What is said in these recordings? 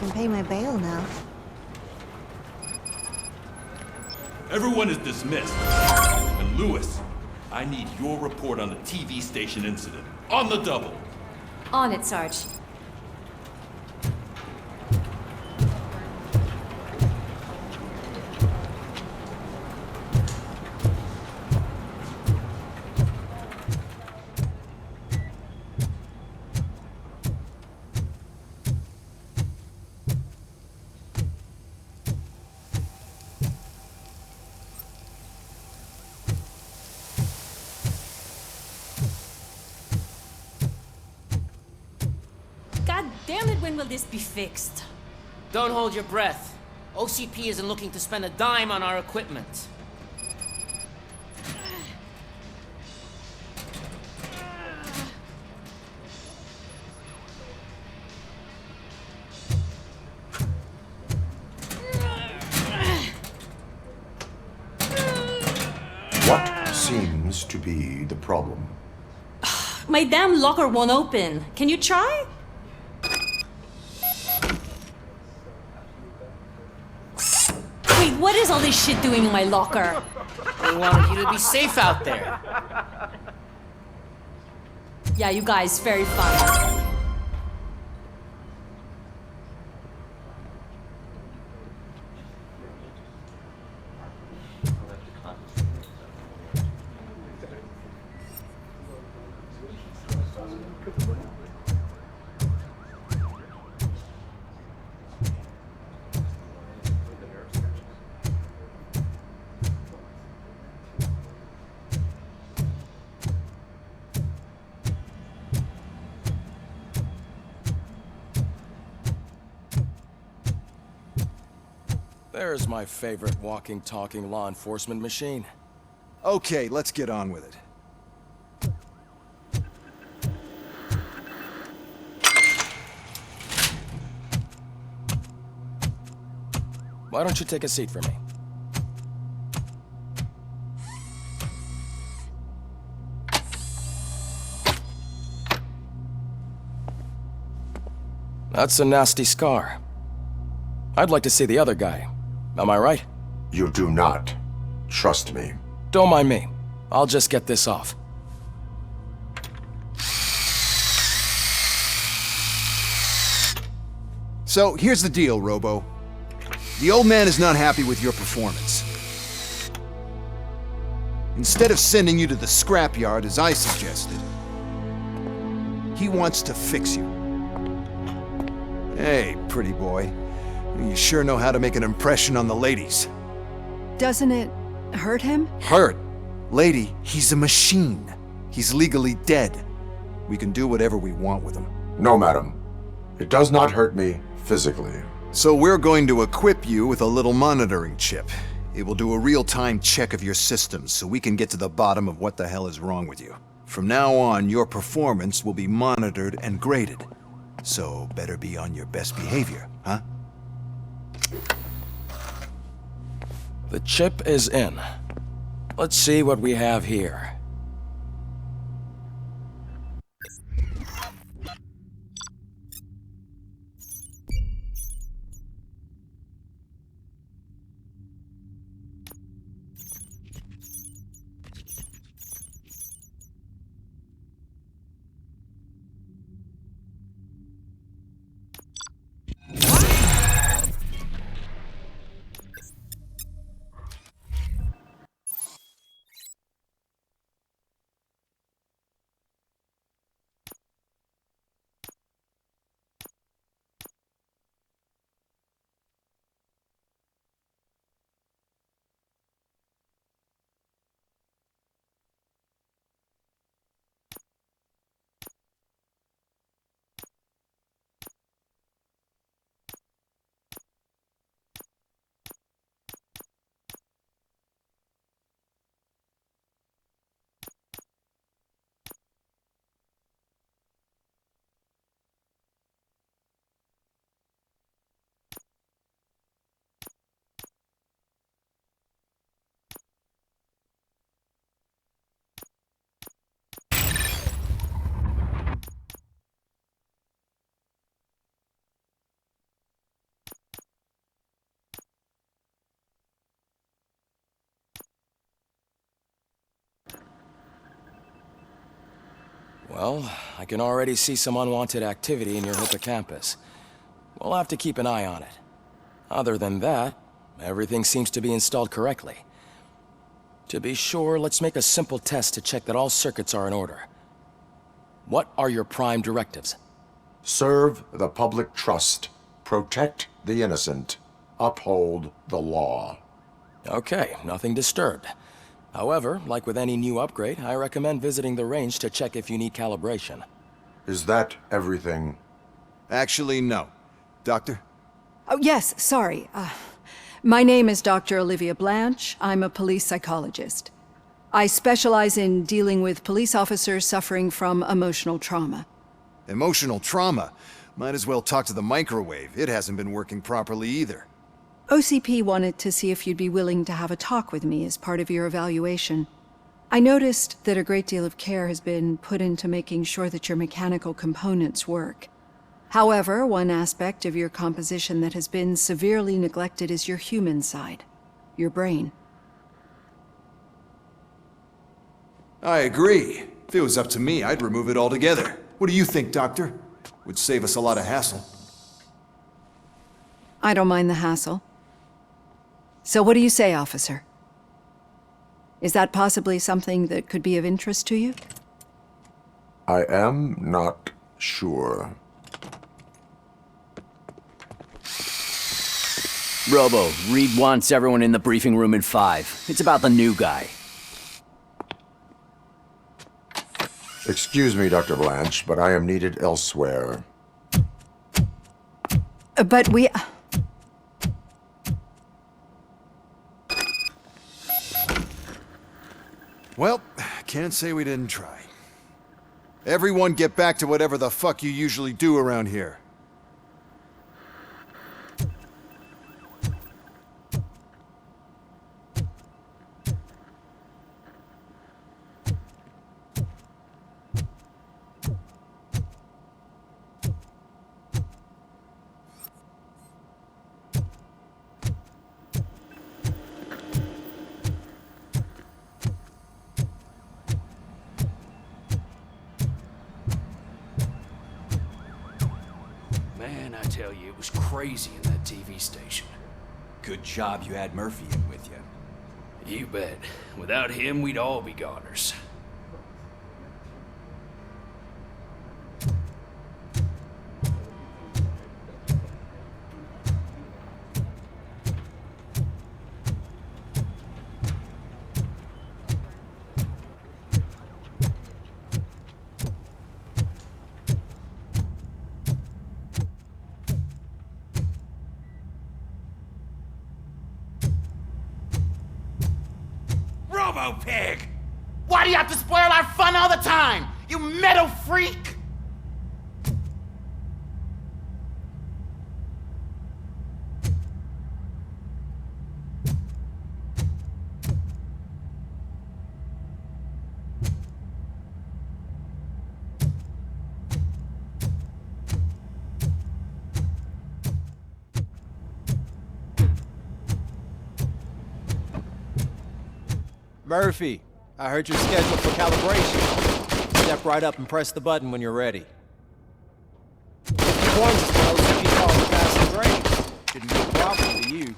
can pay my bail now. Everyone is dismissed. And Lewis, I need your report on the TV station incident. On the double. On it, Sarge. God damn it, when will this be fixed? Don't hold your breath. OCP isn't looking to spend a dime on our equipment. What seems to be the problem? My damn locker won't open. Can you try? Wait, what is all this shit doing in my locker? We wanted you to be safe out there. Yeah, you guys, very fun. There's my favorite walking, talking law enforcement machine. Okay, let's get on with it. Why don't you take a seat for me? That's a nasty scar. I'd like to see the other guy. Am I right? You do not. Trust me. Don't mind me. I'll just get this off. So, here's the deal, Robo. The old man is not happy with your performance. Instead of sending you to the scrapyard as I suggested, he wants to fix you. Hey, pretty boy. You sure know how to make an impression on the ladies. Doesn't it hurt him? Hurt? Lady, he's a machine. He's legally dead. We can do whatever we want with him. No, madam. It does not hurt me physically. So we're going to equip you with a little monitoring chip. It will do a real-time check of your systems so we can get to the bottom of what the hell is wrong with you. From now on, your performance will be monitored and graded. So better be on your best behavior, huh? The chip is in. Let's see what we have here. Well, I can already see some unwanted activity in your hippocampus. We'll have to keep an eye on it. Other than that, everything seems to be installed correctly. To be sure, let's make a simple test to check that all circuits are in order. What are your prime directives? Serve the public trust. Protect the innocent. Uphold the law. Okay, nothing disturbed. However, like with any new upgrade, I recommend visiting the range to check if you need calibration. Is that everything? Actually, no. Doctor? Oh, yes, sorry. My name is Dr. Olivia Blanche. I'm a police psychologist. I specialize in dealing with police officers suffering from emotional trauma. Emotional trauma? Might as well talk to the microwave. It hasn't been working properly either. OCP wanted to see if you'd be willing to have a talk with me as part of your evaluation. I noticed that a great deal of care has been put into making sure that your mechanical components work. However, one aspect of your composition that has been severely neglected is your human side, your brain. I agree. If it was up to me, I'd remove it altogether. What do you think, Doctor? Would save us a lot of hassle. I don't mind the hassle. So what do you say, officer? Is that possibly something that could be of interest to you? I am not sure. Robo, Reed wants everyone in the briefing room in 5. It's about the new guy. Excuse me, Dr. Blanche, but I am needed elsewhere. But we... Well, can't say we didn't try. Everyone get back to whatever the fuck you usually do around here. Man, I tell you, it was crazy in that TV station. Good job you had Murphy in with you. You bet. Without him, we'd all be goners. Pig! Why do you have to spoil our fun all the time? You metal freak! Murphy, I heard you're scheduled for calibration. Step right up and press the button when you're ready. If the points as well as if you follow the passing grade. Shouldn't be a problem to you.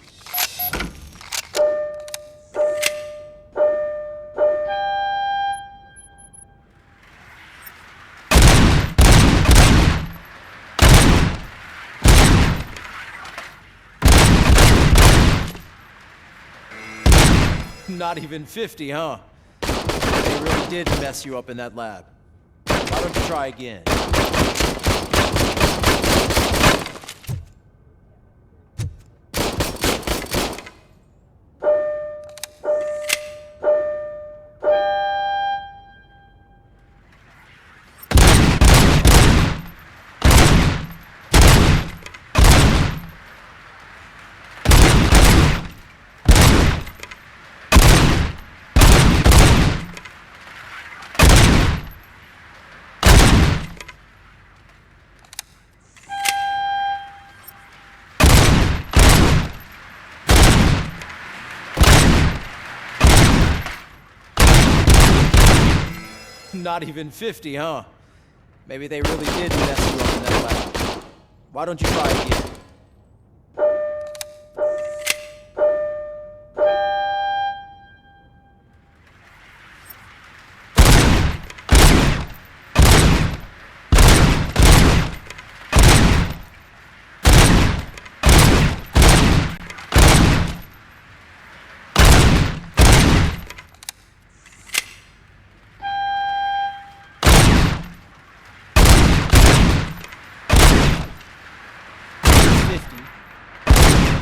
Not even 50, huh? They really did mess you up in that lab. Why don't you try again? Not even 50, huh? Maybe they really did mess you up in that lab. Why don't you try again?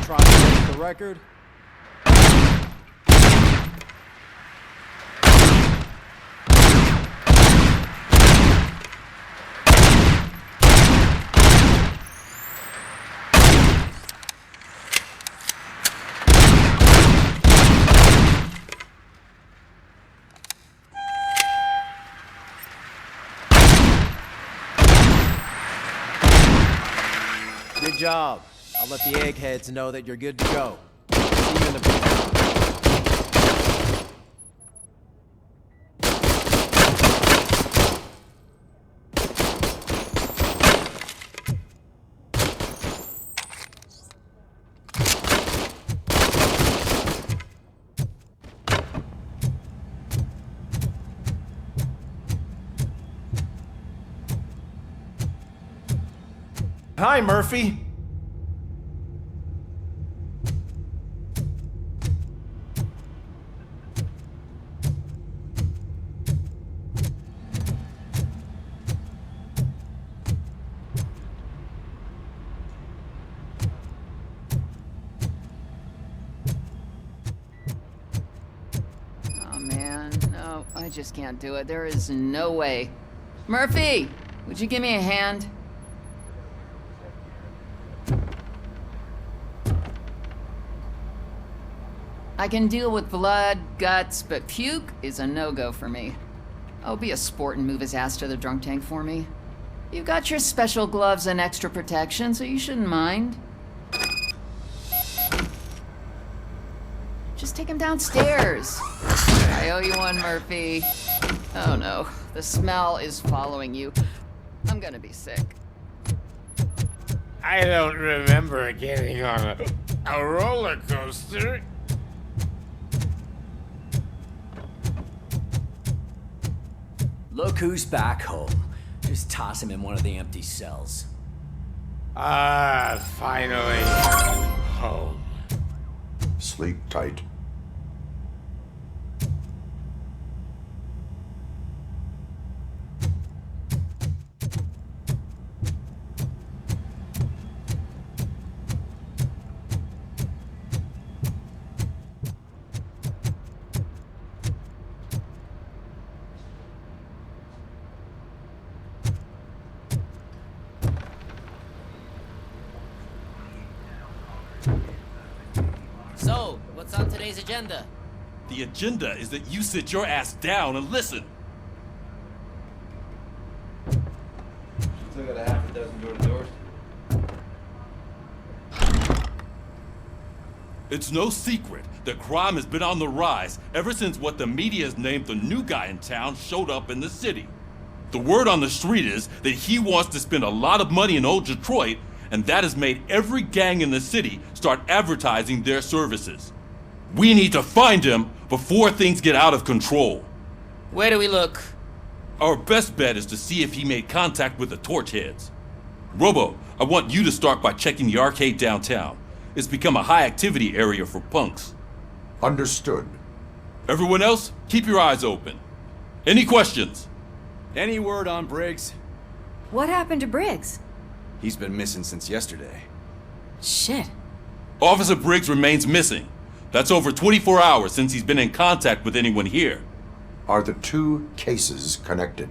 Try to break the record. Good job. I'll let the eggheads know that you're good to go. See you in the briefing. Hi, Murphy. No, I just can't do it. There is no way. Murphy, would you give me a hand? I can deal with blood, guts, but puke is a no-go for me. Oh, be a sport and move his ass to the drunk tank for me. You've got your special gloves and extra protection, so you shouldn't mind. Just take him downstairs. I owe you one, Murphy. Oh no, the smell is following you. I'm gonna be sick. I don't remember getting on a roller coaster. Look who's back home. Just toss him in one of the empty cells. Ah, finally. Home. Sleep tight. So, what's on today's agenda? The agenda is that you sit your ass down and listen. Still got a half a dozen door-to-doors. It's no secret that crime has been on the rise ever since what the media has named the new guy in town showed up in the city. The word on the street is that he wants to spend a lot of money in old Detroit, and that has made every gang in the city start advertising their services. We need to find him before things get out of control. Where do we look? Our best bet is to see if he made contact with the Torchheads. Robo, I want you to start by checking the arcade downtown. It's become a high-activity area for punks. Understood. Everyone else, keep your eyes open. Any questions? Any word on Briggs? What happened to Briggs? He's been missing since yesterday. Shit. Officer Briggs remains missing. That's over 24 hours since he's been in contact with anyone here. Are the two cases connected?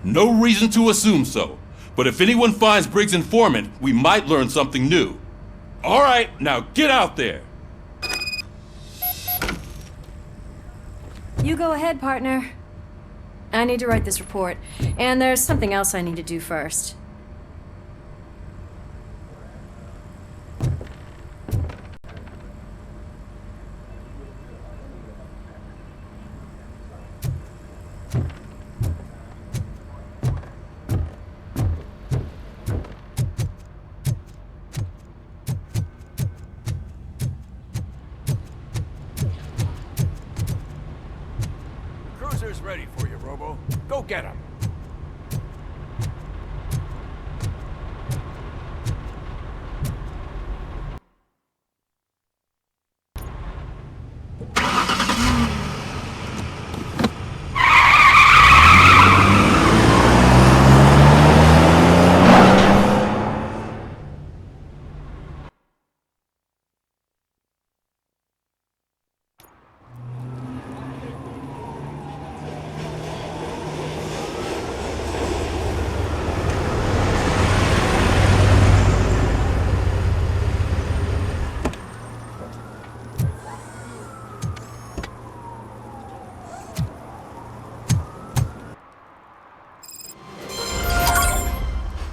No reason to assume so. But if anyone finds Briggs' informant, we might learn something new. All right, now get out there. You go ahead, partner. I need to write this report, and there's something else I need to do first. officer's ready for you, Robo. Go get him.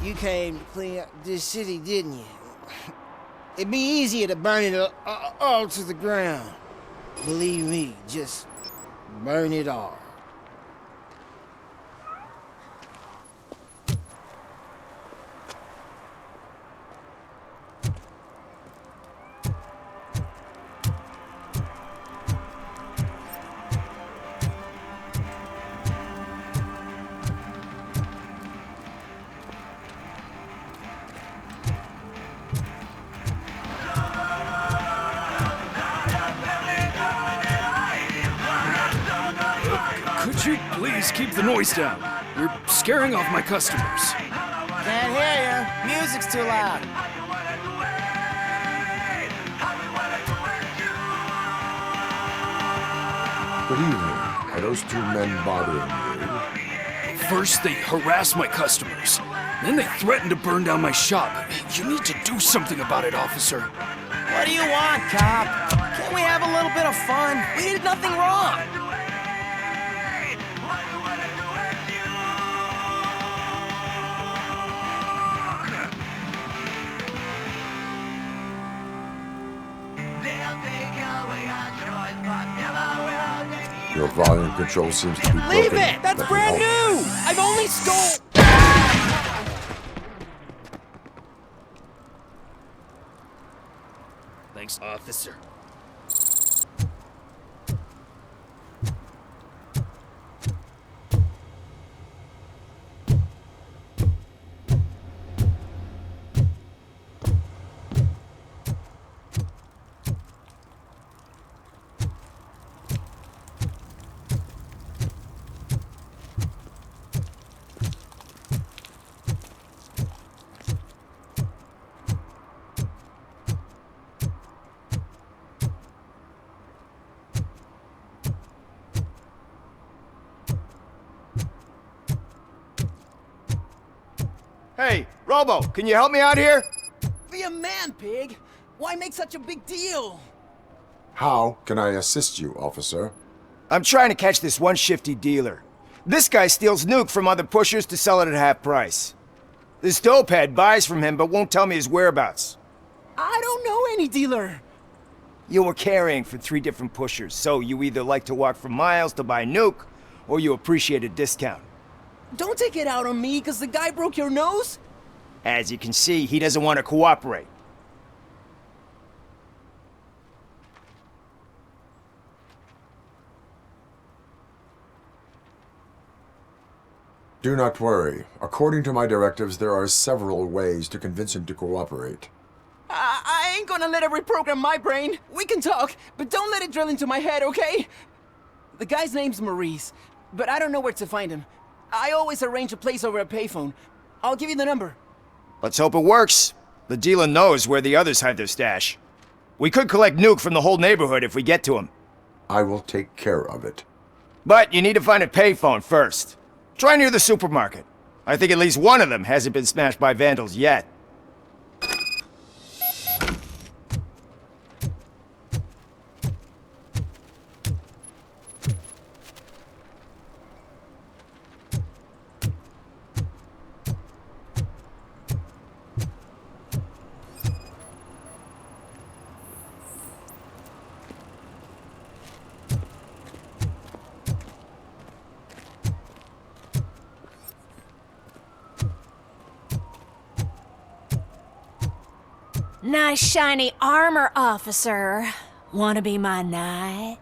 You came to clean up this city, didn't you? It'd be easier to burn it all to the ground. Believe me, just burn it all. Could you please keep the noise down? You're scaring off my customers. Can't hear you. Music's too loud. Good evening. Are those two men bothering you? First, they harass my customers. Then they threaten to burn down my shop. You need to do something about it, officer. What do you want, cop? Can't we have a little bit of fun? We did nothing wrong. Your volume control seems to be broken. Leave it! That's brand new! I've only stole... Thanks, officer. Hey, Robo, can you help me out here? Be a man, pig. Why make such a big deal? How can I assist you, officer? I'm trying to catch this one shifty dealer. This guy steals nuke from other pushers to sell it at half price. This dopehead buys from him but won't tell me his whereabouts. I don't know any dealer. You were carrying for 3 different pushers, so you either like to walk for miles to buy nuke, or you appreciate a discount. Don't take it out on me, because the guy broke your nose? As you can see, he doesn't want to cooperate. Do not worry. According to my directives, there are several ways to convince him to cooperate. I ain't gonna let it reprogram my brain. We can talk, but don't let it drill into my head, okay? The guy's name's Maurice, but I don't know where to find him. I always arrange a place over a payphone. I'll give you the number. Let's hope it works. The dealer knows where the others hide their stash. We could collect nuke from the whole neighborhood if we get to him. I will take care of it. But you need to find a payphone first. Try near the supermarket. I think at least one of them hasn't been smashed by vandals yet. Nice shiny armor, officer. Wanna be my knight?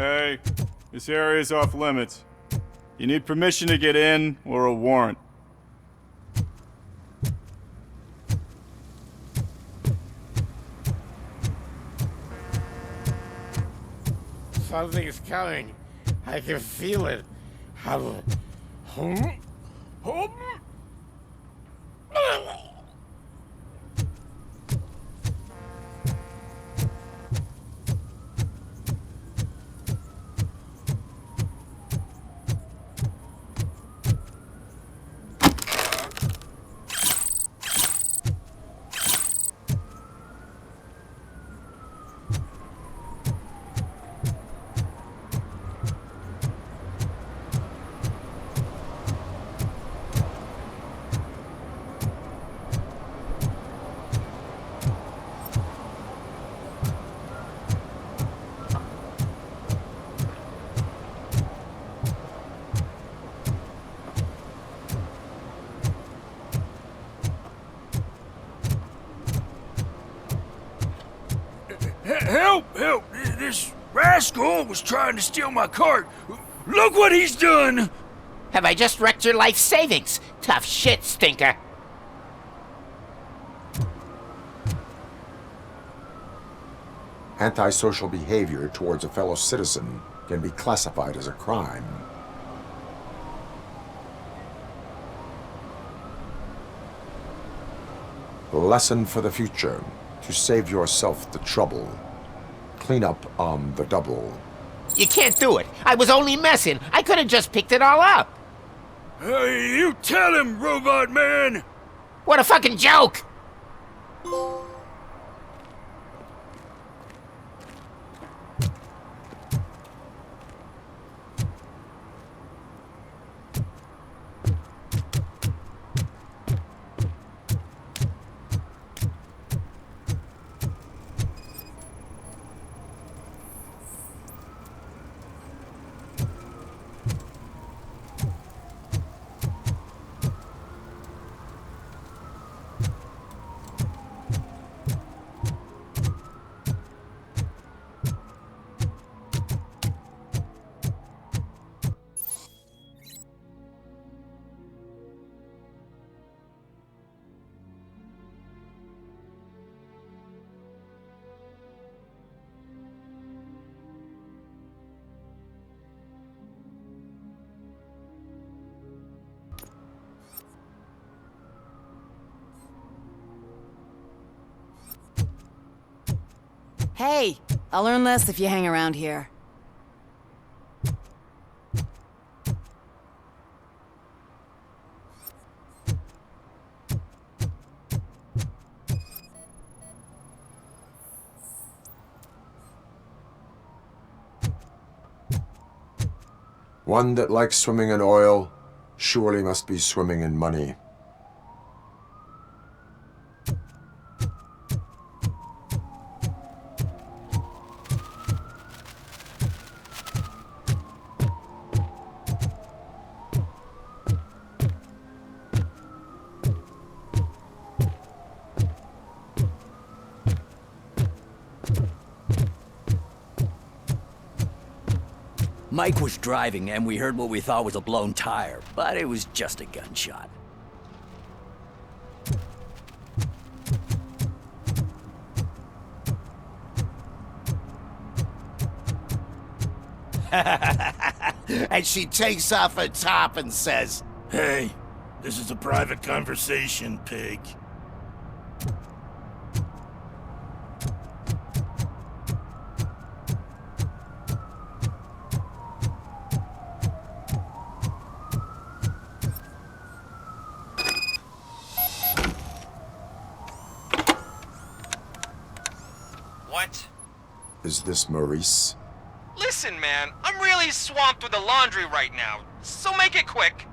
Hey, this area is off limits. You need permission to get in or a warrant. Something's coming. I can feel it. Help! Help! This rascal was trying to steal my cart. Look what he's done! Have I just wrecked your life savings? Tough shit, stinker. Antisocial behavior towards a fellow citizen can be classified as a crime. Lesson for the future: to save yourself the trouble. Clean up on the double. You can't do it. I was only messing. I could have just picked it all up. Hey, you tell him, Robot Man! What a fucking joke! Hey, I'll learn less if you hang around here. One that likes swimming in oil surely must be swimming in money. Mike was driving and we heard what we thought was a blown tire, but it was just a gunshot. And she takes off her top and says, Hey, this is a private conversation, pig. What? Is this Maurice? Listen, man, I'm really swamped with the laundry right now, so make it quick.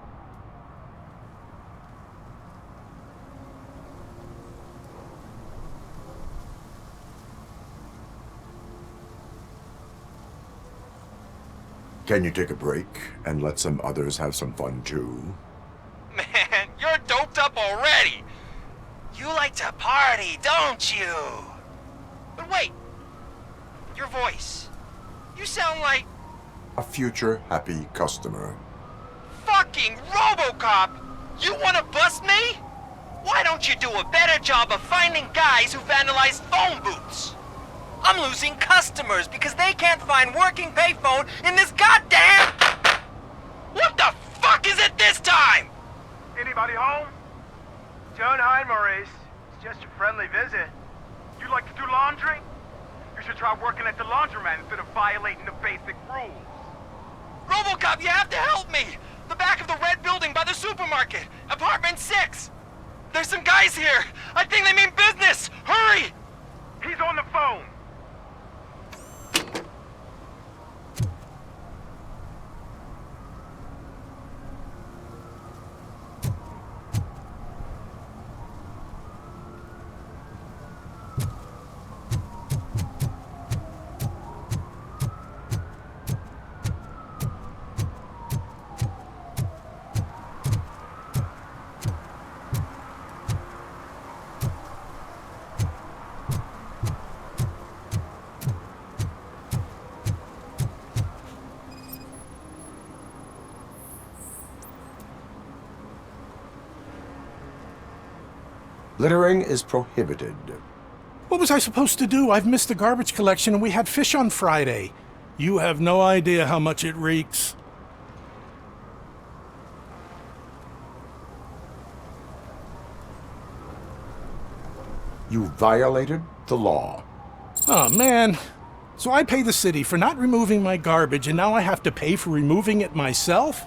Can you take a break and let some others have some fun too? Man, you're doped up already. You like to party, don't you? But wait, your voice. You sound like a future happy customer. Fucking RoboCop! You wanna bust me? Why don't you do a better job of finding guys who vandalized phone booths? I'm losing customers because they can't find working payphone in this goddamn... What the fuck is it this time? Anybody home? Don't hide, Maurice. It's just a friendly visit. You like to do laundry? You should try working at the laundromat instead of violating the basic rules. RoboCop, you have to help me! The back of the red building by the supermarket, apartment 6. There's some guys here. I think they mean business. Hurry! He's on the phone. Littering is prohibited. What was I supposed to do? I've missed the garbage collection and we had fish on Friday. You have no idea how much it reeks. You violated the law. Oh, man. So I pay the city for not removing my garbage and now I have to pay for removing it myself?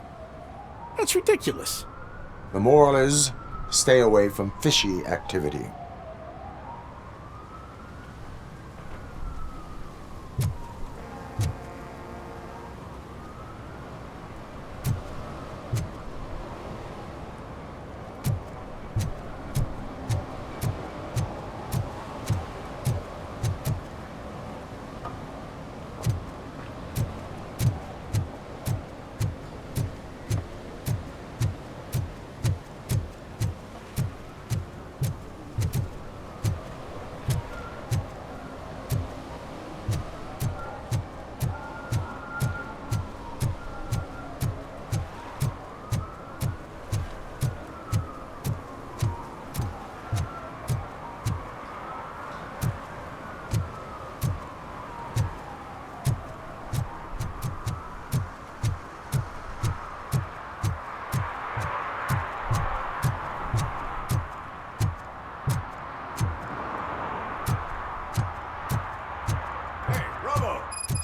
That's ridiculous. The moral is, stay away from fishy activity.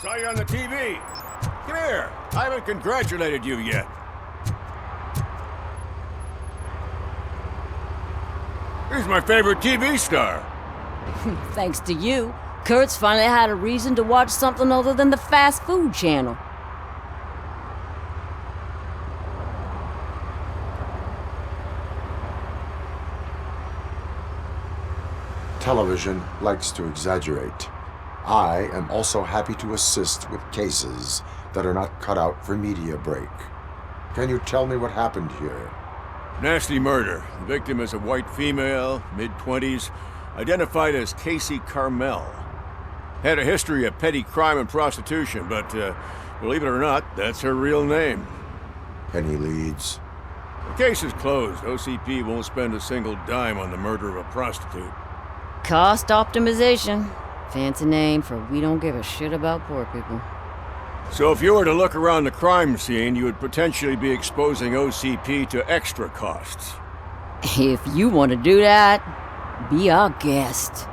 Saw you on the TV. Come here. I haven't congratulated you yet. Here's my favorite TV star. Thanks to you, Kurt's finally had a reason to watch something other than the fast food channel. Television likes to exaggerate. I am also happy to assist with cases that are not cut out for media break. Can you tell me what happened here? Nasty murder. The victim is a white female, mid-20s, identified as Casey Carmel. Had a history of petty crime and prostitution, but believe it or not, that's her real name. Any leads? The case is closed. OCP won't spend a single dime on the murder of a prostitute. Cost optimization. Fancy name for we don't give a shit about poor people. So if you were to look around the crime scene, you would potentially be exposing OCP to extra costs. If you want to do that, be our guest.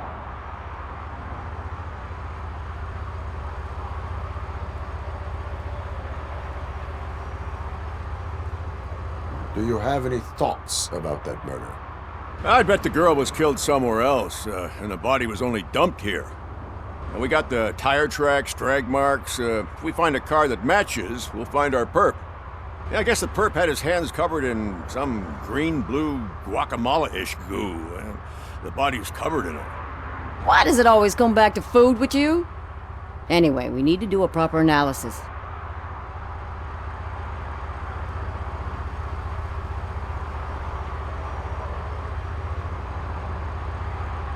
Do you have any thoughts about that murder? I bet the girl was killed somewhere else, and the body was only dumped here. And we got the tire tracks, drag marks. If we find a car that matches, we'll find our perp. Yeah, I guess the perp had his hands covered in some green-blue guacamole-ish goo, and the body's covered in it. Why does it always come back to food with you? Anyway, we need to do a proper analysis.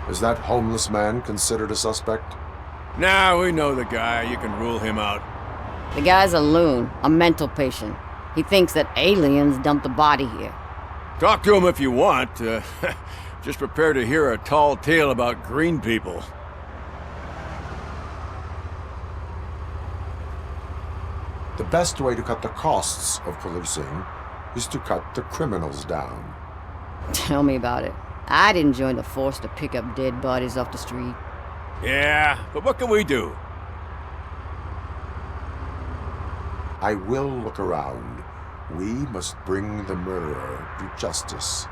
Is that homeless man considered a suspect? Nah, we know the guy. You can rule him out. The guy's a loon, a mental patient. He thinks that aliens dumped the body here. Talk to him if you want. Just prepare to hear a tall tale about green people. The best way to cut the costs of policing is to cut the criminals down. Tell me about it. I didn't join the force to pick up dead bodies off the street. Yeah, but what can we do? I will look around. We must bring the murderer to justice.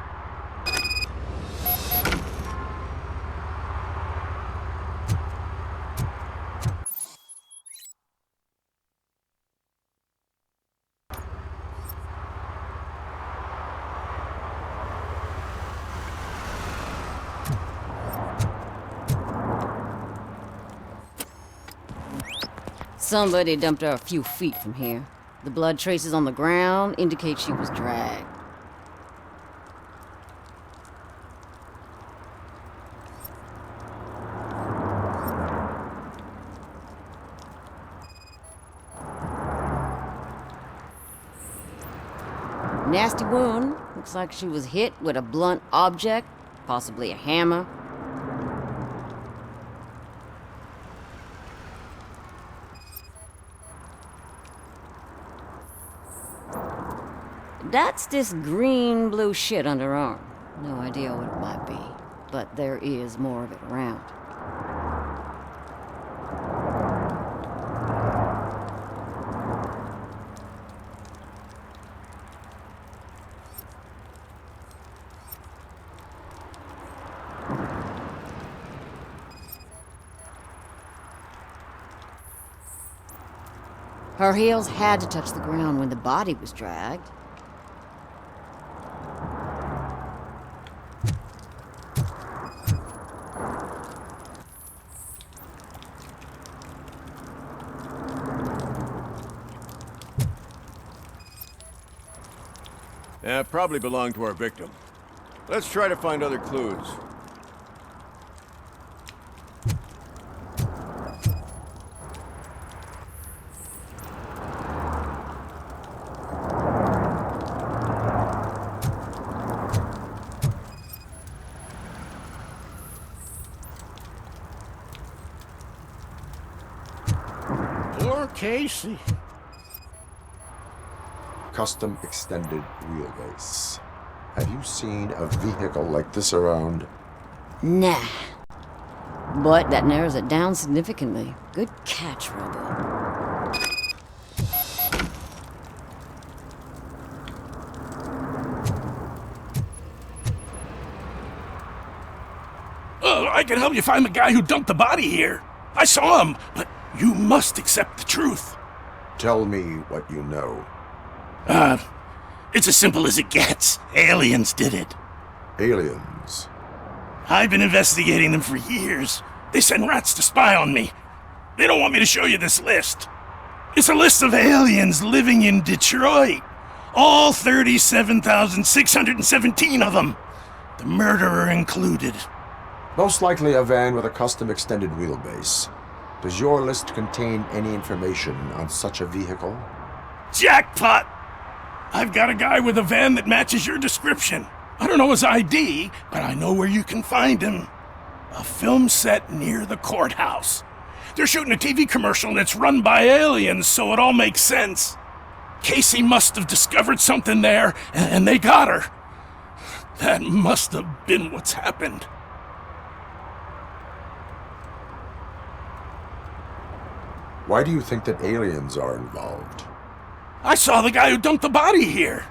Somebody dumped her a few feet from here. The blood traces on the ground indicate she was dragged. Nasty wound. Looks like she was hit with a blunt object, possibly a hammer. That's this green-blue shit under her arm. No idea what it might be, but there is more of it around. Her heels had to touch the ground when the body was dragged. Probably belonged to our victim. Let's try to find other clues. Poor Casey. Custom extended wheelbase. Have you seen a vehicle like this around? Nah. But that narrows it down significantly. Good catch, Robo. Oh, I can help you find the guy who dumped the body here. I saw him, but you must accept the truth. Tell me what you know. It's as simple as it gets. Aliens did it. Aliens? I've been investigating them for years. They send rats to spy on me. They don't want me to show you this list. It's a list of aliens living in Detroit. All 37,617 of them. The murderer included. Most likely a van with a custom extended wheelbase. Does your list contain any information on such a vehicle? Jackpot! I've got a guy with a van that matches your description. I don't know his ID, but I know where you can find him. A film set near the courthouse. They're shooting a TV commercial and it's run by aliens, so it all makes sense. Casey must have discovered something there, and they got her. That must have been what's happened. Why do you think that aliens are involved? I saw the guy who dumped the body here.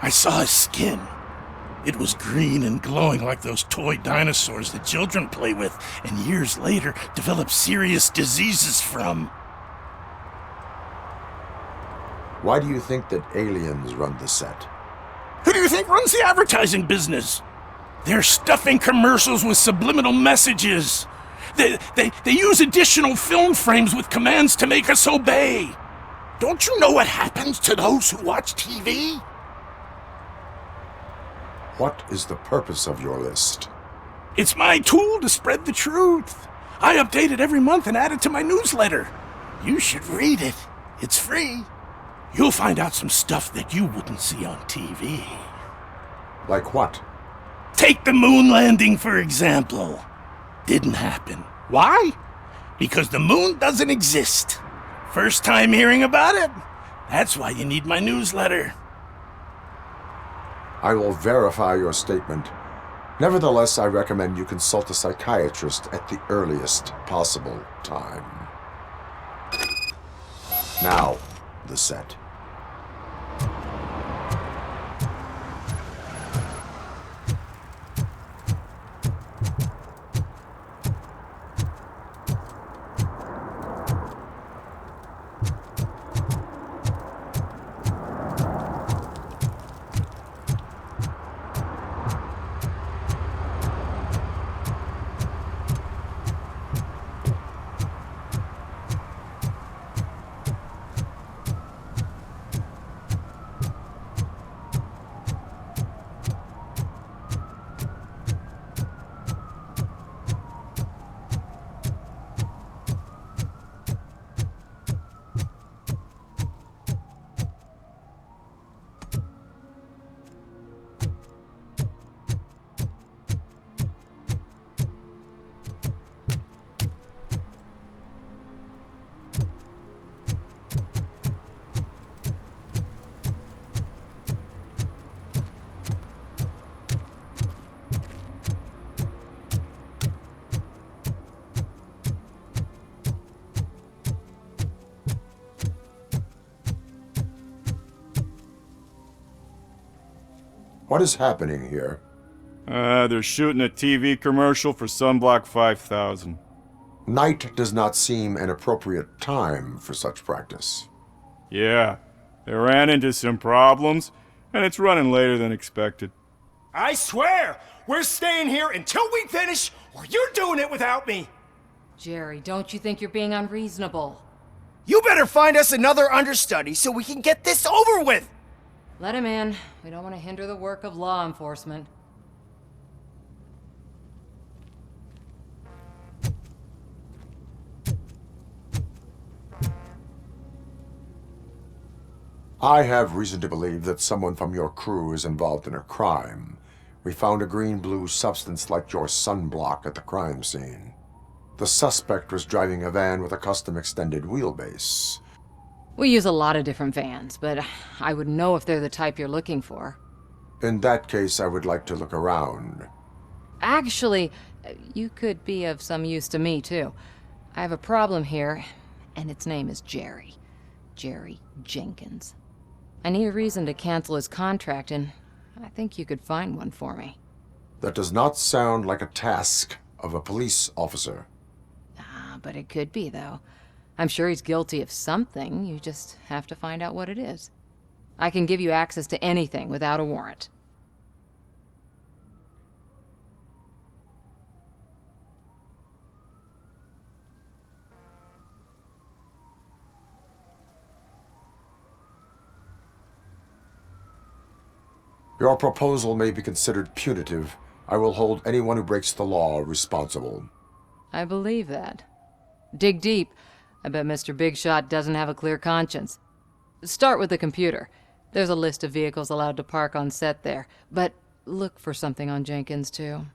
I saw his skin. It was green and glowing like those toy dinosaurs that children play with and years later develop serious diseases from. Why do you think that aliens run the set? Who do you think runs the advertising business? They're stuffing commercials with subliminal messages. They use additional film frames with commands to make us obey. Don't you know what happens to those who watch TV? What is the purpose of your list? It's my tool to spread the truth. I update it every month and add it to my newsletter. You should read it. It's free. You'll find out some stuff that you wouldn't see on TV. Like what? Take the moon landing, for example. Didn't happen. Why? Because the moon doesn't exist. First time hearing about it? That's why you need my newsletter. I will verify your statement. Nevertheless, I recommend you consult a psychiatrist at the earliest possible time. Now, the set. What is happening here? They're shooting a TV commercial for Sunblock 5000. Night does not seem an appropriate time for such practice. Yeah, they ran into some problems, and it's running later than expected. I swear, we're staying here until we finish, or you're doing it without me. Jerry, don't you think you're being unreasonable? You better find us another understudy so we can get this over with! Let him in. We don't want to hinder the work of law enforcement. I have reason to believe that someone from your crew is involved in a crime. We found a green-blue substance like your sunblock at the crime scene. The suspect was driving a van with a custom extended wheelbase. We use a lot of different vans, but I wouldn't know if they're the type you're looking for. In that case, I would like to look around. Actually, you could be of some use to me, too. I have a problem here, and its name is Jerry. Jerry Jenkins. I need a reason to cancel his contract, and I think you could find one for me. That does not sound like a task of a police officer. But it could be, though. I'm sure he's guilty of something. You just have to find out what it is. I can give you access to anything without a warrant. Your proposal may be considered punitive. I will hold anyone who breaks the law responsible. I believe that. Dig deep. I bet Mr. Big Shot doesn't have a clear conscience. Start with the computer. There's a list of vehicles allowed to park on set there, but look for something on Jenkins, too.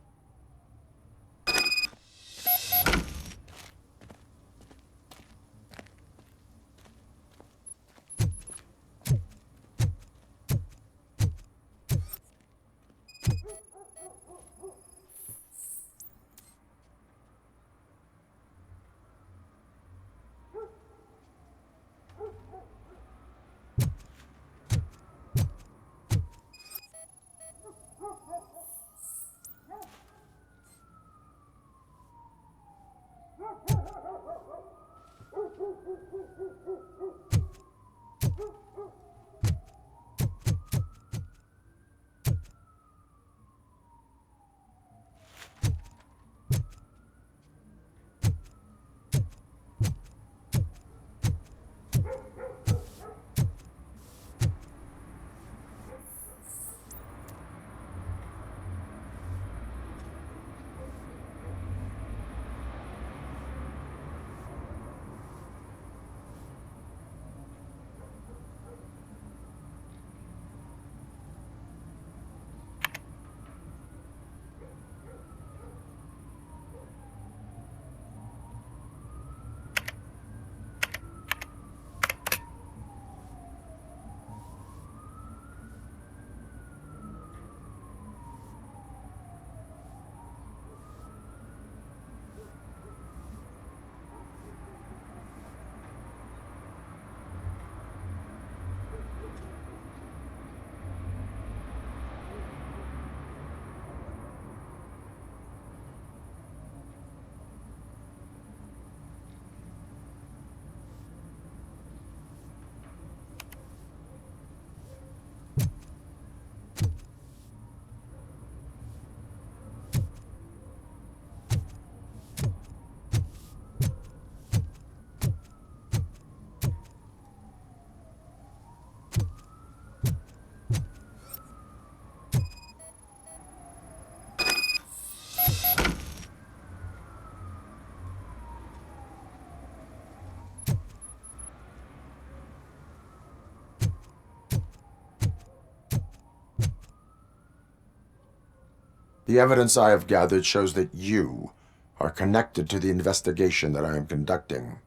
The evidence I have gathered shows that you are connected to the investigation that I am conducting.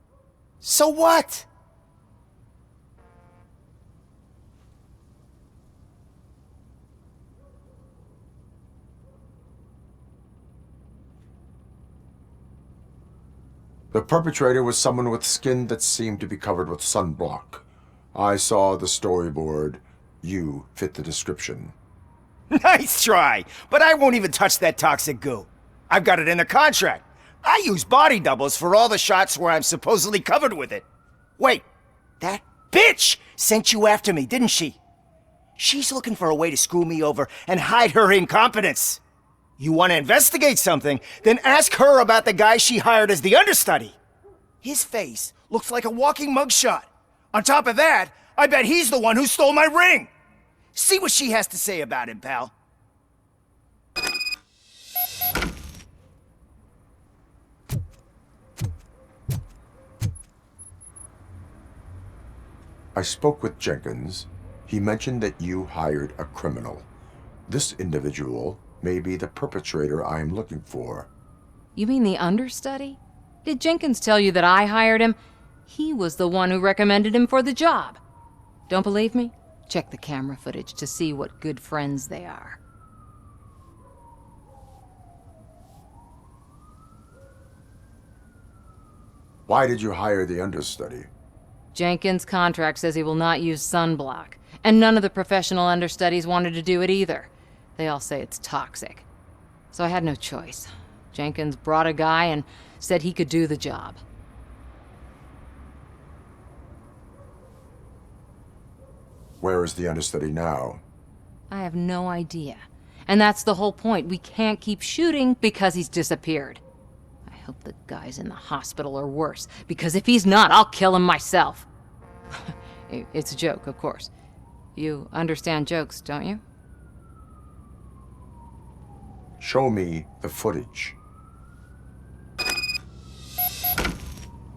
So what? The perpetrator was someone with skin that seemed to be covered with sunblock. I saw the storyboard. You fit the description. Nice try, but I won't even touch that toxic goo. I've got it in the contract. I use body doubles for all the shots where I'm supposedly covered with it. Wait, that bitch sent you after me, didn't she? She's looking for a way to screw me over and hide her incompetence. You want to investigate something, then ask her about the guy she hired as the understudy. His face looks like a walking mugshot. On top of that, I bet he's the one who stole my ring. See what she has to say about him, pal. I spoke with Jenkins. He mentioned that you hired a criminal. This individual may be the perpetrator I am looking for. You mean the understudy? Did Jenkins tell you that I hired him? He was the one who recommended him for the job. Don't believe me? Check the camera footage to see what good friends they are. Why did you hire the understudy? Jenkins' contract says he will not use sunblock, and none of the professional understudies wanted to do it either. They all say it's toxic. So I had no choice. Jenkins brought a guy and said he could do the job. Where is the understudy now? I have no idea. And that's the whole point. We can't keep shooting because he's disappeared. I hope the guy's in the hospital or worse, because if he's not, I'll kill him myself. It's a joke, of course. You understand jokes, don't you? Show me the footage.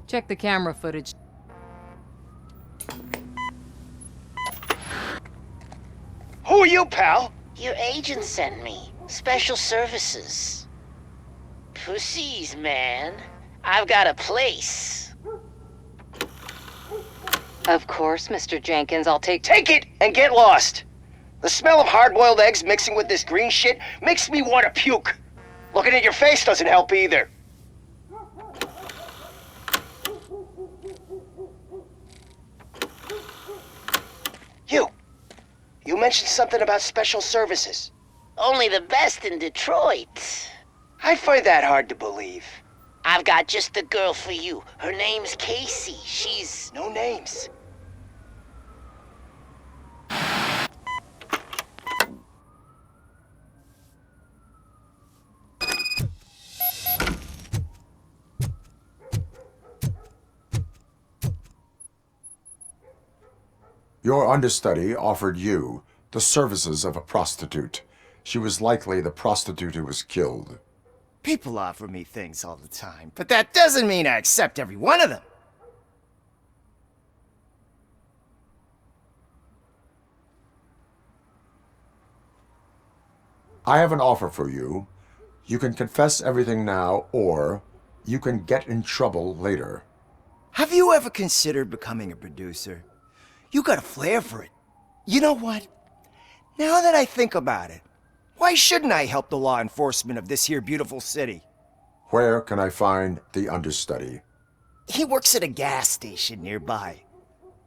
Check the camera footage. Who are you, pal? Your agent sent me. Special services. Pussies, man. I've got a place. Of course, Mr. Jenkins, I'll take Take it and get lost. The smell of hard-boiled eggs mixing with this green shit makes me want to puke. Looking at your face doesn't help either. You mentioned something about special services. Only the best in Detroit. I find that hard to believe. I've got just the girl for you. Her name's Casey. She's... No names. Your understudy offered you the services of a prostitute. She was likely the prostitute who was killed. People offer me things all the time, but that doesn't mean I accept every one of them. I have an offer for you. You can confess everything now, or you can get in trouble later. Have you ever considered becoming a producer? You got a flair for it. You know what? Now that I think about it, why shouldn't I help the law enforcement of this here beautiful city? Where can I find the understudy? He works at a gas station nearby.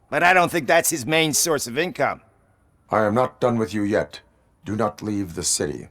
But I don't think that's his main source of income. I am not done with you yet. Do not leave the city.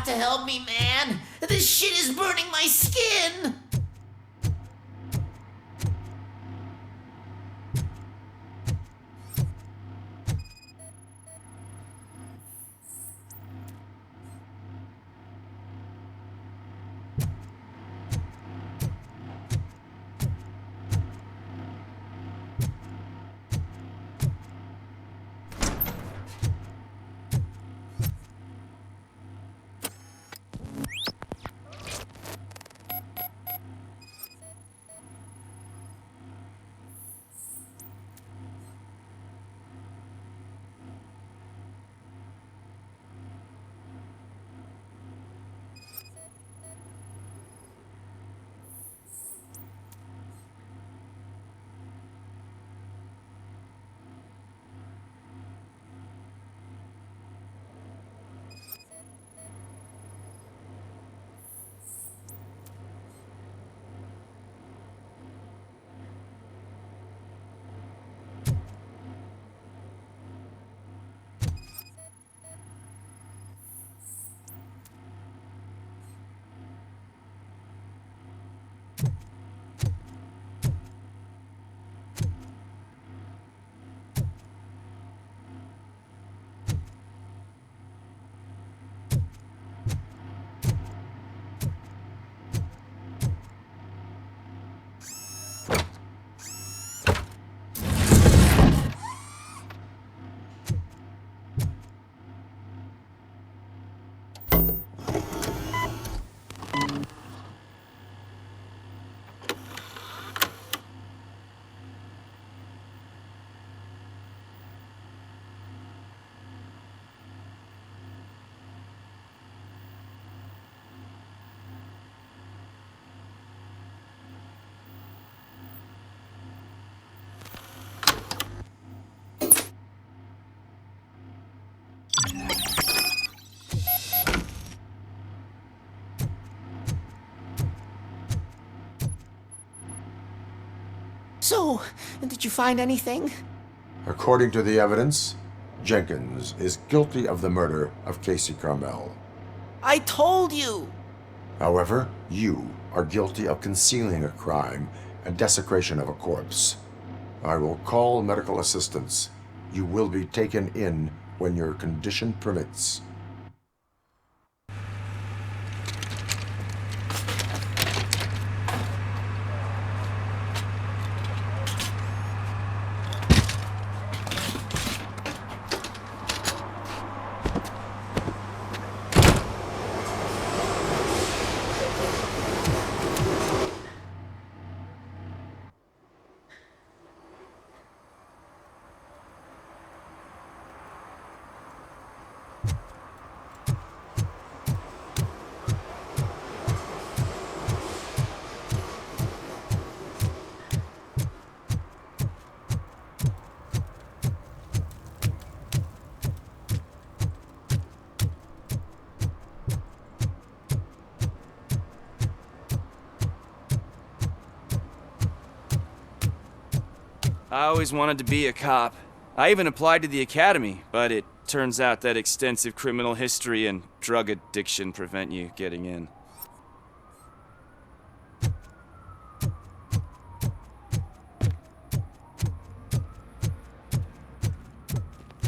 have to help me, man. This shit is burning my skin. So, did you find anything? According to the evidence, Jenkins is guilty of the murder of Casey Carmel. I told you! However, you are guilty of concealing a crime and desecration of a corpse. I will call medical assistance. You will be taken in when your condition permits. I always wanted to be a cop. I even applied to the academy, but it turns out that extensive criminal history and drug addiction prevent you getting in.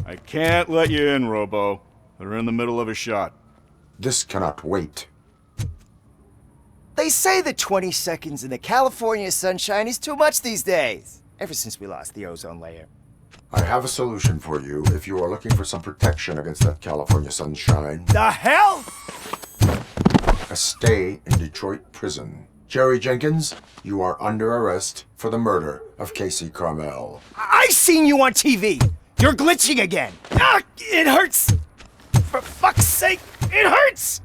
I can't let you in, Robo. They're in the middle of a shot. This cannot wait. They say that 20 seconds in the California sunshine is too much these days. Ever since we lost the ozone layer. I have a solution for you if you are looking for some protection against that California sunshine. The hell? A stay in Detroit prison. Jerry Jenkins, you are under arrest for the murder of Casey Carmel. I seen you on TV. You're glitching again. Ah, it hurts. For fuck's sake, it hurts.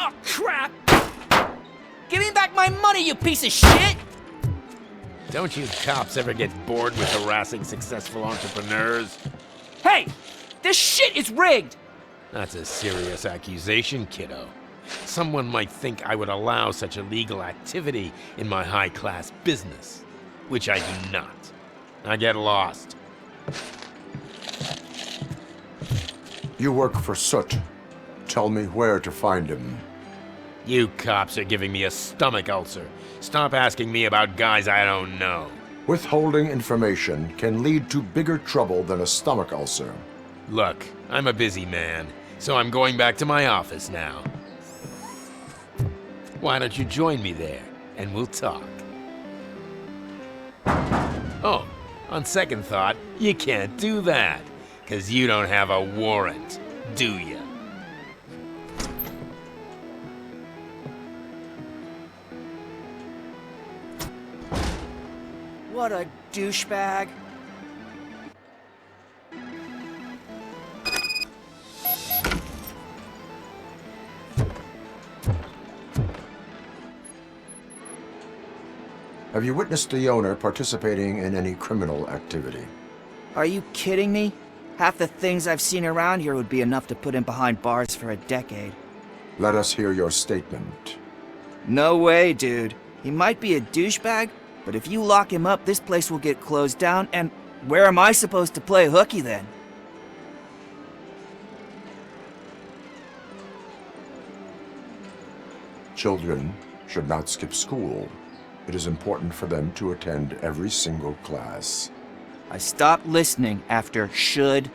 Oh, crap! Give me back my money, you piece of shit! Don't you cops ever get bored with harassing successful entrepreneurs? Hey! This shit is rigged! That's a serious accusation, kiddo. Someone might think I would allow such illegal activity in my high-class business, which I do not. Now get lost. You work for Soot. Tell me where to find him. You cops are giving me a stomach ulcer. Stop asking me about guys I don't know. Withholding information can lead to bigger trouble than a stomach ulcer. Look, I'm a busy man, so I'm going back to my office now. Why don't you join me there, and we'll talk. Oh, on second thought, you can't do that, 'cause you don't have a warrant, do ya? What a douchebag. Have you witnessed the owner participating in any criminal activity? Are you kidding me? Half the things I've seen around here would be enough to put him behind bars for a decade. Let us hear your statement. No way, dude. He might be a douchebag, but if you lock him up, this place will get closed down, and where am I supposed to play hooky then? Children should not skip school. It is important for them to attend every single class. I stopped listening after should.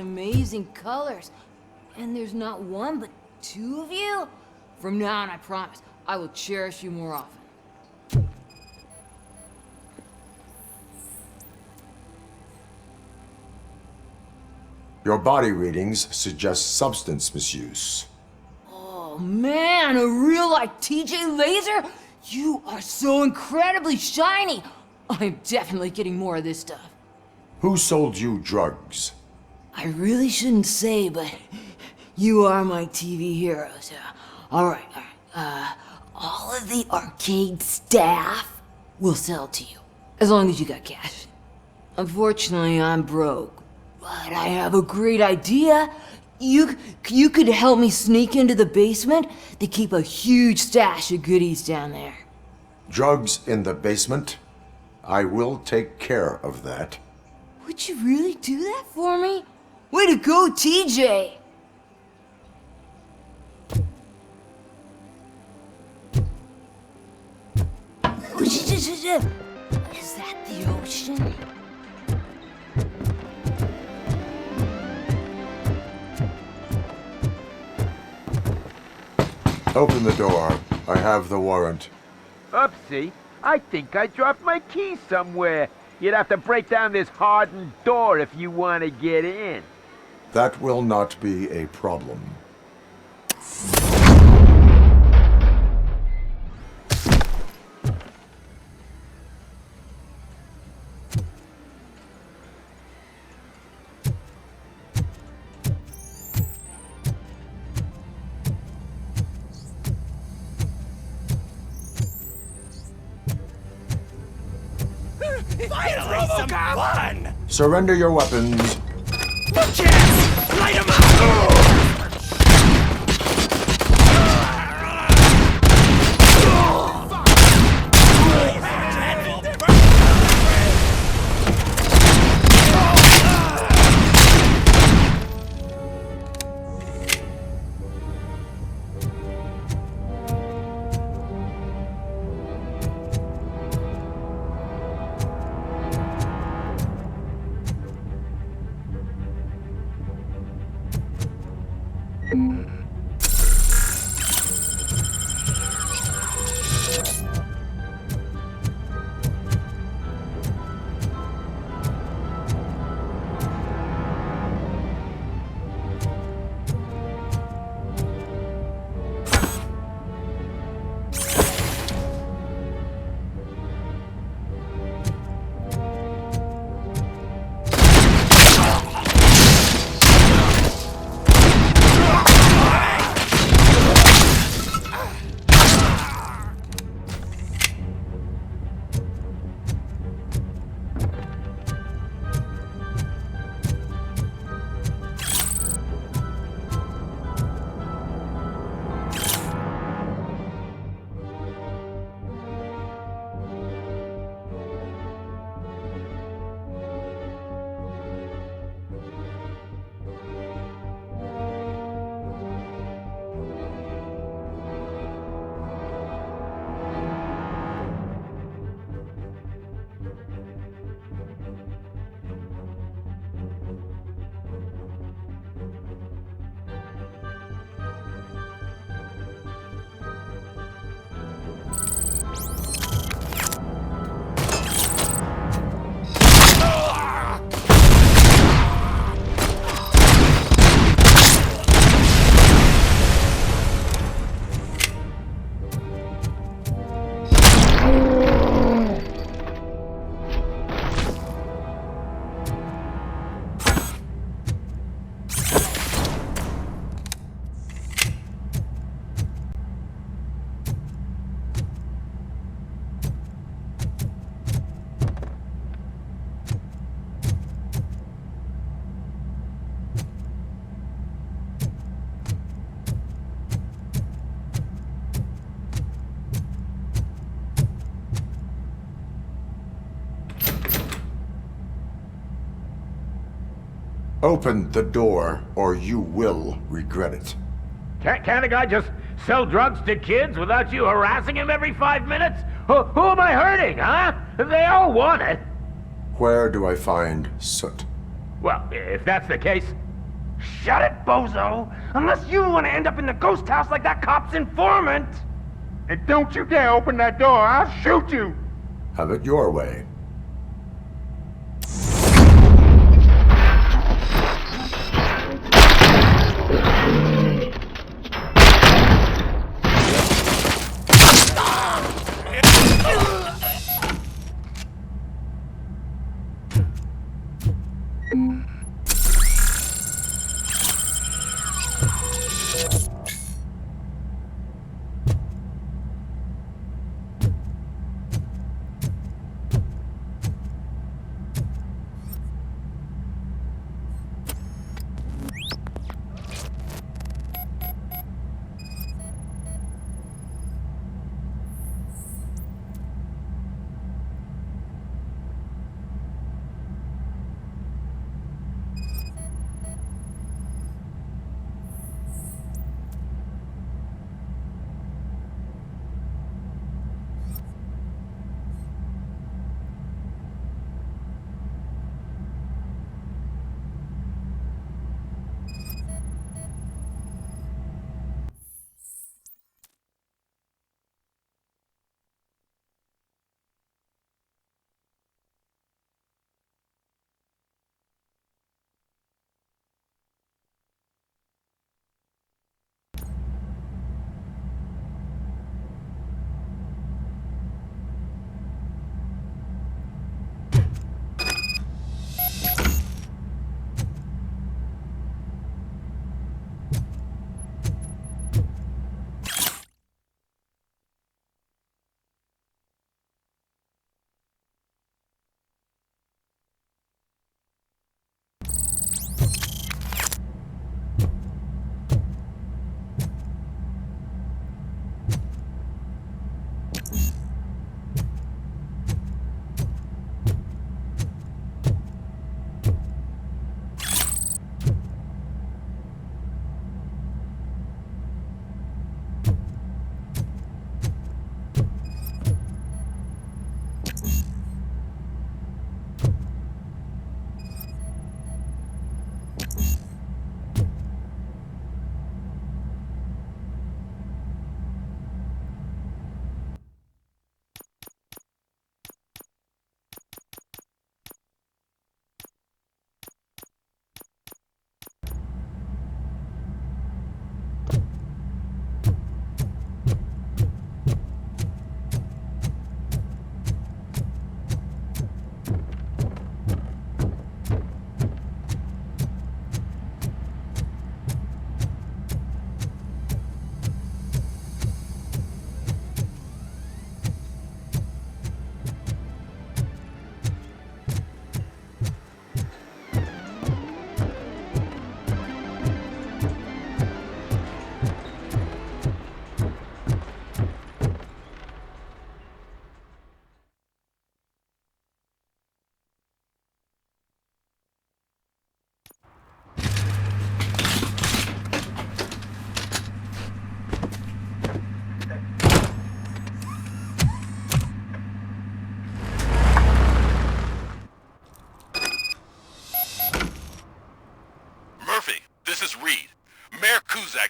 Amazing colors. And there's not one, but two of you? From now on, I promise, I will cherish you more often. Your body readings suggest substance misuse. Oh man, a real like TJ Laser? You are so incredibly shiny. I'm definitely getting more of this stuff. Who sold you drugs? I really shouldn't say, but you are my TV heroes. All right. All of the arcade staff will sell to you, as long as you got cash. Unfortunately, I'm broke, but I have a great idea. You could help me sneak into the basement. They keep a huge stash of goodies down there. Drugs in the basement? I will take care of that. Would you really do that for me? Way to go, TJ! Is that the ocean? Open the door. I have the warrant. Upsie, I think I dropped my keys somewhere. You'd have to break down this hardened door if you want to get in. That will not be a problem. Finally, some fun! Surrender your weapons. No chance! Light 'em up! Open the door, or you will regret it. Can't a guy just sell drugs to kids without you harassing him every 5 minutes? Who am I hurting, huh? They all want it. Where do I find soot? Well, if that's the case, shut it, bozo! Unless you want to end up in the ghost house like that cop's informant! And don't you dare open that door, I'll shoot you! Have it your way.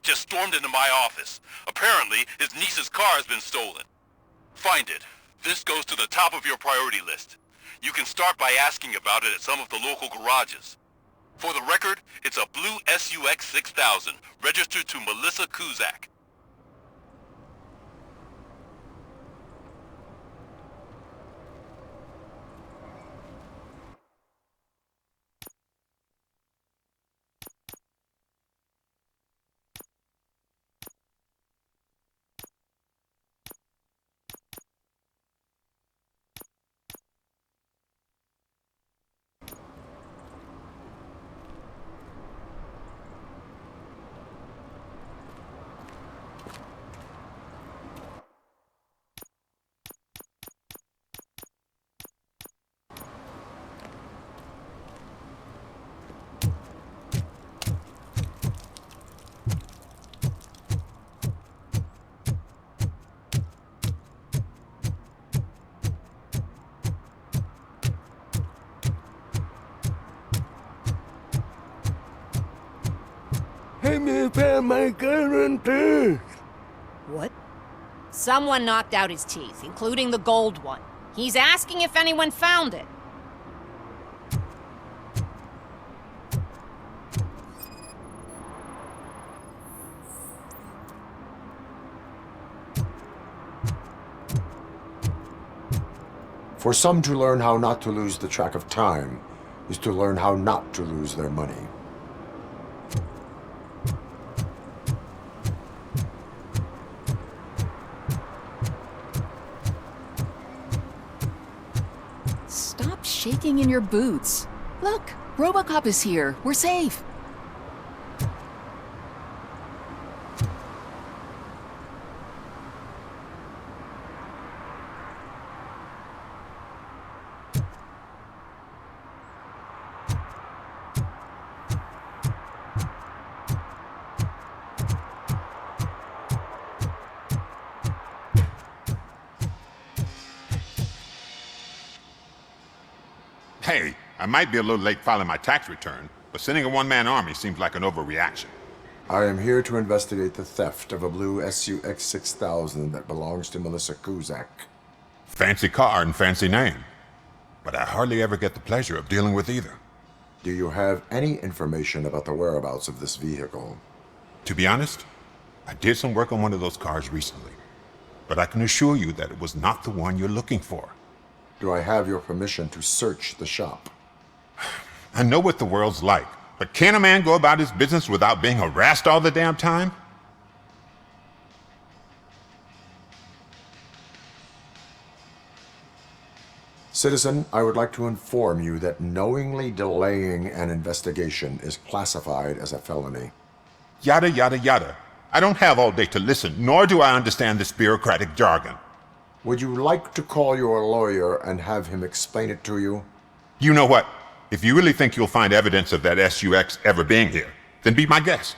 just stormed into my office. Apparently, his niece's car has been stolen. Find it. This goes to the top of your priority list. You can start by asking about it at some of the local garages. For the record, it's a blue SUX 6000, registered to Melissa Kuzak. What? Someone knocked out his teeth, including the gold one. He's asking if anyone found it. For some, to learn how not to lose the track of time is to learn how not to lose their money. Stop shaking in your boots. Look, RoboCop is here. We're safe. Hey, I might be a little late filing my tax return, but sending a one-man army seems like an overreaction. I am here to investigate the theft of a blue SUX 6000 that belongs to Melissa Kuzak. Fancy car and fancy name, but I hardly ever get the pleasure of dealing with either. Do you have any information about the whereabouts of this vehicle? To be honest, I did some work on one of those cars recently, but I can assure you that it was not the one you're looking for. Do I have your permission to search the shop? I know what the world's like, but can a man go about his business without being harassed all the damn time? Citizen, I would like to inform you that knowingly delaying an investigation is classified as a felony. Yada, yada, yada. I don't have all day to listen, nor do I understand this bureaucratic jargon. Would you like to call your lawyer and have him explain it to you? You know what? If you really think you'll find evidence of that SUX ever being here, then be my guest.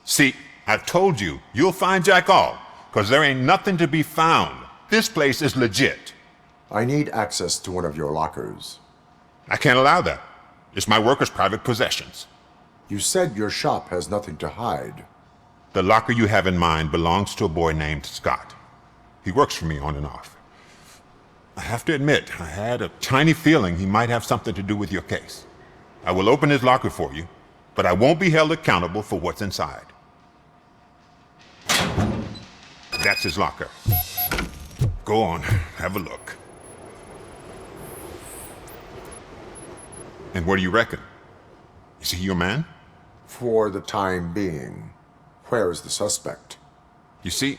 See, I've told you, you'll find Jack all, because there ain't nothing to be found. This place is legit. I need access to one of your lockers. I can't allow that. It's my workers' private possessions. You said your shop has nothing to hide. The locker you have in mind belongs to a boy named Scott. He works for me on and off. I have to admit, I had a tiny feeling he might have something to do with your case. I will open his locker for you, but I won't be held accountable for what's inside. That's his locker. Go on, have a look. And what do you reckon? Is he your man? For the time being. Where is the suspect? You see,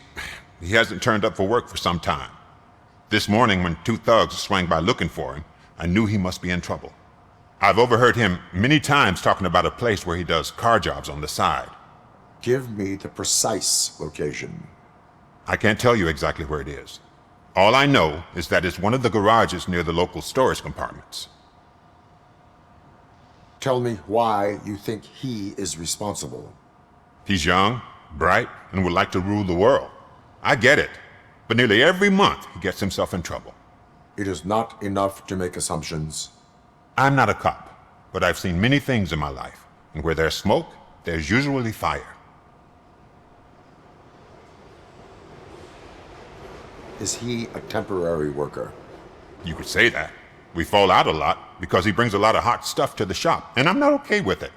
he hasn't turned up for work for some time. This morning, when two thugs swang by looking for him, I knew he must be in trouble. I've overheard him many times talking about a place where he does car jobs on the side. Give me the precise location. I can't tell you exactly where it is. All I know is that it's one of the garages near the local storage compartments. Tell me why you think he is responsible. He's young, bright, and would like to rule the world. I get it. But nearly every month, he gets himself in trouble. It is not enough to make assumptions. I'm not a cop, but I've seen many things in my life. And where there's smoke, there's usually fire. Is he a temporary worker? You could say that. We fall out a lot because he brings a lot of hot stuff to the shop, and I'm not okay with it.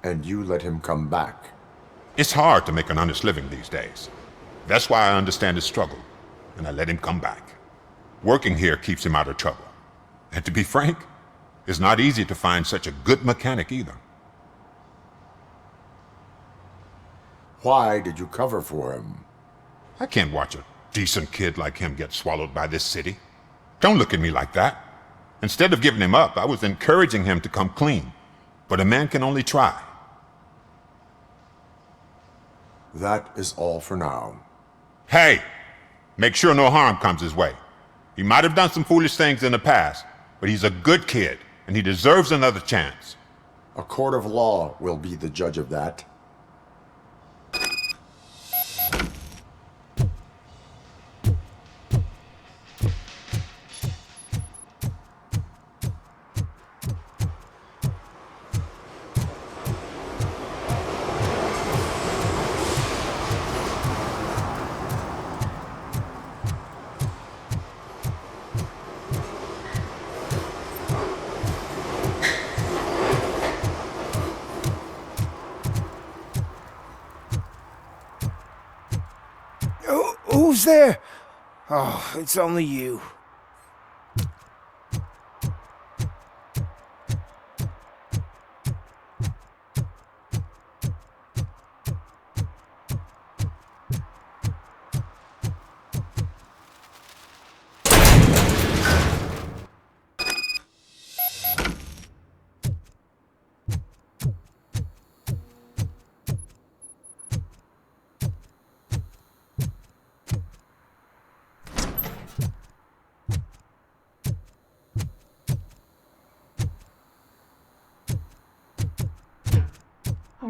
And you let him come back? It's hard to make an honest living these days. That's why I understand his struggle, and I let him come back. Working here keeps him out of trouble. And to be frank, it's not easy to find such a good mechanic either. Why did you cover for him? I can't watch a decent kid like him get swallowed by this city. Don't look at me like that. Instead of giving him up, I was encouraging him to come clean. But a man can only try. That is all for now. Hey! Make sure no harm comes his way. He might have done some foolish things in the past, but he's a good kid, and he deserves another chance. A court of law will be the judge of that. Who's there? Oh, it's only you.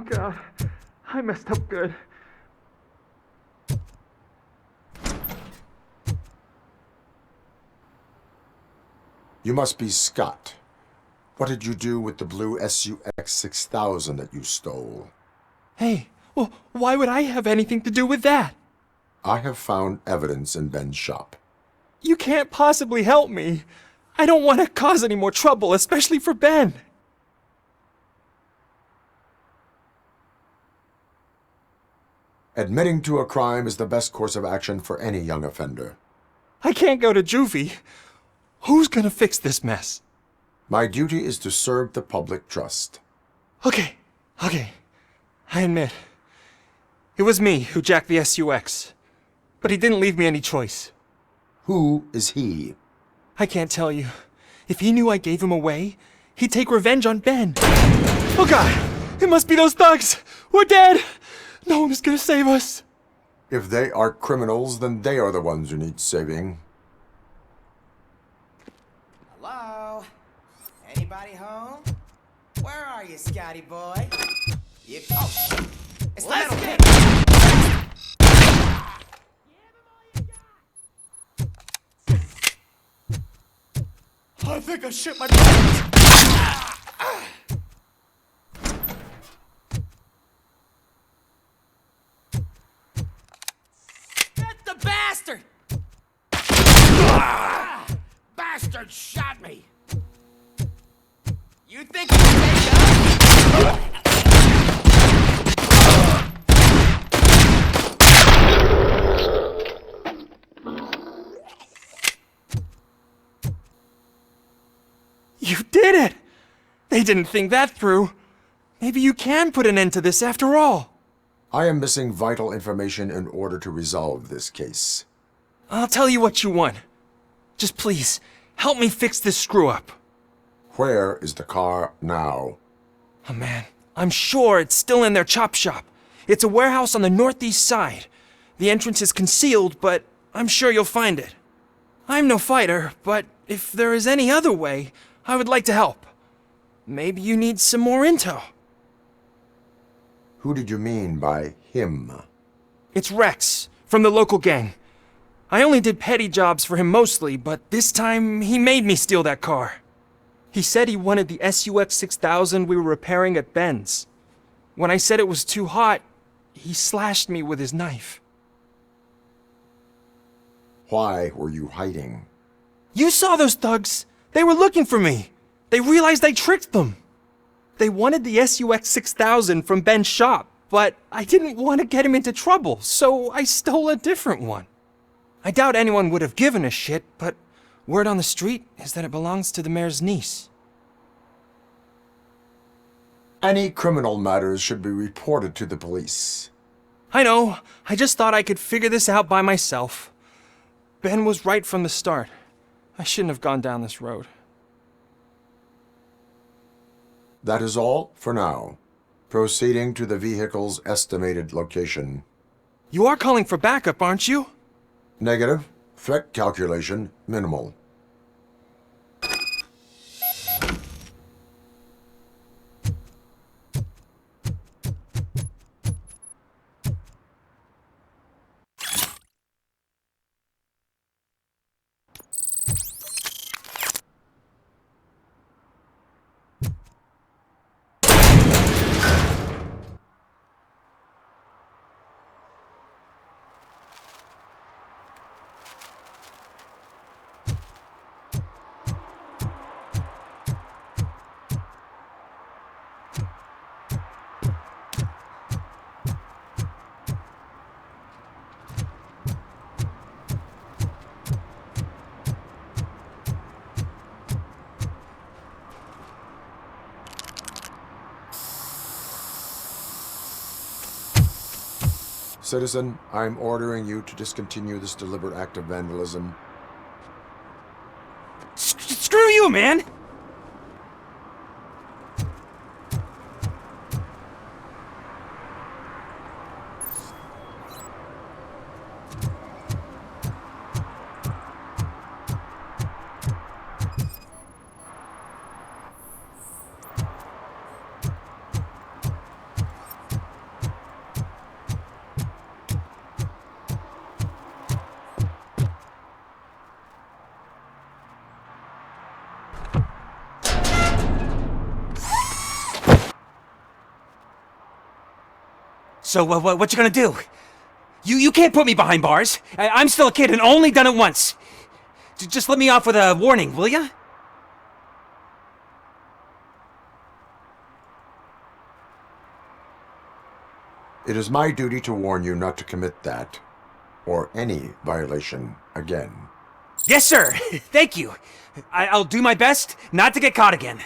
God. I messed up good. You must be Scott. What did you do with the blue SUX 6000 that you stole? Hey, well, why would I have anything to do with that? I have found evidence in Ben's shop. You can't possibly help me. I don't want to cause any more trouble, especially for Ben. Admitting to a crime is the best course of action for any young offender. I can't go to juvie. Who's gonna fix this mess? My duty is to serve the public trust. Okay. I admit. It was me who jacked the SUX. But he didn't leave me any choice. Who is he? I can't tell you. If he knew I gave him away, he'd take revenge on Ben. Oh God! It must be those thugs! We're dead! No one is gonna save us. If they are criminals, then they are the ones who need saving. Hello? Anybody home? Where are you, Scotty boy? You... Oh! It's the metal kid! I think I shit my pants! That's the bastard! Bastard shot me! You think you can make up? You did it! They didn't think that through. Maybe you can put an end to this after all. I am missing vital information in order to resolve this case. I'll tell you what you want. Just please, help me fix this screw-up. Where is the car now? Oh man, I'm sure it's still in their chop shop. It's a warehouse on the northeast side. The entrance is concealed, but I'm sure you'll find it. I'm no fighter, but if there is any other way, I would like to help. Maybe you need some more intel. Who did you mean by him? It's Rex, from the local gang. I only did petty jobs for him mostly, but this time he made me steal that car. He said he wanted the SUX 6000 we were repairing at Ben's. When I said it was too hot, he slashed me with his knife. Why were you hiding? You saw those thugs! They were looking for me! They realized I tricked them! They wanted the SUX 6000 from Ben's shop, but I didn't want to get him into trouble, so I stole a different one. I doubt anyone would have given a shit, but word on the street is that it belongs to the mayor's niece. Any criminal matters should be reported to the police. I know. I just thought I could figure this out by myself. Ben was right from the start. I shouldn't have gone down this road. That is all for now. Proceeding to the vehicle's estimated location. You are calling for backup, aren't you? Negative. Threat calculation minimal. Citizen, I'm ordering you to discontinue this deliberate act of vandalism. Screw you, man! So, what you gonna do? You can't put me behind bars. I'm still a kid and only done it once. Just let me off with a warning, will ya? It is my duty to warn you not to commit that, or any violation, again. Yes, sir! Thank you. I'll do my best not to get caught again.